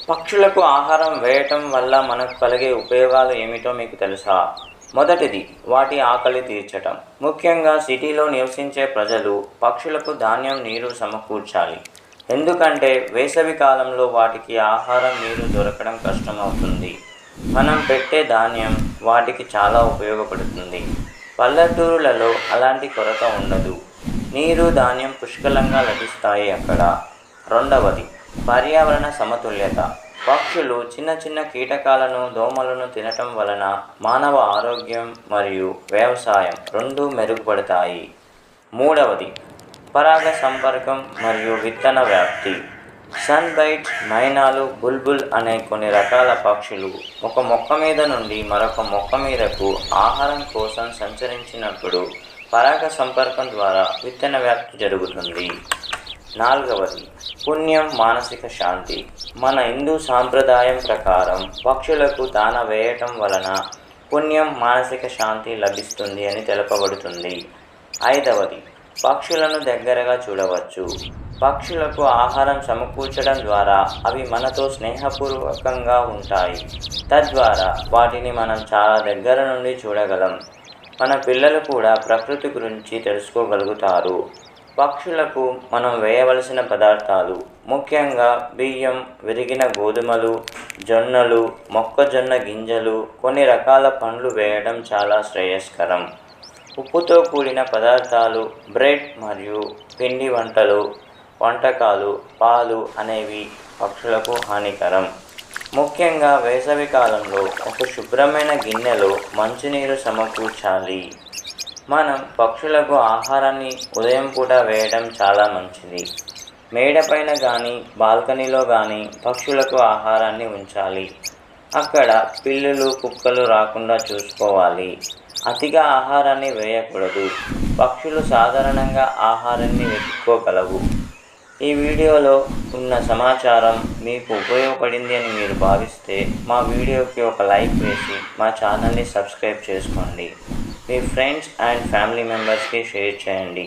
పక్షులకు ఆహారం వేయటం వల్ల మనకు కలిగే ఉపయోగాలు ఏమిటో మీకు తెలుసా? మొదటిది, వాటి ఆకలి తీర్చటం. ముఖ్యంగా సిటీలో నివసించే ప్రజలు పక్షులకు ధాన్యం, నీరు సమకూర్చాలి. ఎందుకంటే వేసవి కాలంలో వాటికి ఆహారం, నీరు దొరకడం కష్టమవుతుంది. మనం పెట్టే ధాన్యం వాటికి చాలా ఉపయోగపడుతుంది. పల్లెటూరులలో అలాంటి కొరత ఉండదు. నీరు, ధాన్యం పుష్కలంగా లభిస్తాయి అక్కడ. రెండవది, పర్యావరణ సమతుల్యత. పక్షులు చిన్న చిన్న కీటకాలను, దోమలను తినటం వలన మానవ ఆరోగ్యం మరియు వ్యవసాయం రెండూ మెరుగుపడతాయి. మూడవది, పరాగ సంపర్కం మరియు విత్తన వ్యాప్తి. సన్బైట్, మైనాలు, బుల్బుల్ అనే కొన్ని రకాల పక్షులు ఒక మొక్క మీద నుండి మరొక మొక్క మీదకు ఆహారం కోసం సంచరించినప్పుడు పరాగ సంపర్కం ద్వారా విత్తన వ్యాప్తి జరుగుతుంది. నాలుగవది, పుణ్యం, మానసిక శాంతి. మన హిందూ సాంప్రదాయం ప్రకారం పక్షులకు దాన వేయటం వలన పుణ్యం, మానసిక శాంతి లభిస్తుంది అని తెలుపబడుతుంది. ఐదవది, పక్షులను దగ్గరగా చూడవచ్చు. పక్షులకు ఆహారం సమకూర్చడం ద్వారా అవి మనతో స్నేహపూర్వకంగా ఉంటాయి. తద్వారా వాటిని మనం చాలా దగ్గర నుండి చూడగలం. మన పిల్లలు కూడా ప్రకృతి గురించి తెలుసుకోగలుగుతారు. పక్షులకు మనం వేయవలసిన పదార్థాలు ముఖ్యంగా బియ్యం, విరిగిన గోధుమలు, జొన్నలు, మొక్కజొన్న గింజలు, కొన్ని రకాల పండ్లు వేయడం చాలా శ్రేయస్కరం. ఉప్పుతో కూడిన పదార్థాలు, బ్రెడ్ మరియు పిండి వంటకాలు, పాలు అనేవి పక్షులకు హానికరం. ముఖ్యంగా వేసవి కాలంలో ఒక శుభ్రమైన గిన్నెలో మంచినీరు సమకూర్చాలి. మనం పక్షులకు ఆహారాన్ని ఉదయం పూట వేయడం చాలా మంచిది. మేడపైన కానీ బాల్కనీలో కానీ పక్షులకు ఆహారాన్ని ఉంచాలి. అక్కడ పిల్లులు, కుక్కలు రాకుండా చూసుకోవాలి. అతిగా ఆహారాన్ని వేయకూడదు. పక్షులు సాధారణంగా ఆహారాన్ని వెతుక్కోగలవు. ఈ వీడియోలో ఉన్న సమాచారం మీకు ఉపయోగపడింది అని మీరు భావిస్తే మా వీడియోకి ఒక లైక్ వేసి మా ఛానల్ని సబ్స్క్రైబ్ చేసుకోండి. మీ ఫ్రెండ్స్ అండ్ ఫ్యామిలీ మెంబర్స్కి షేర్ చేయండి.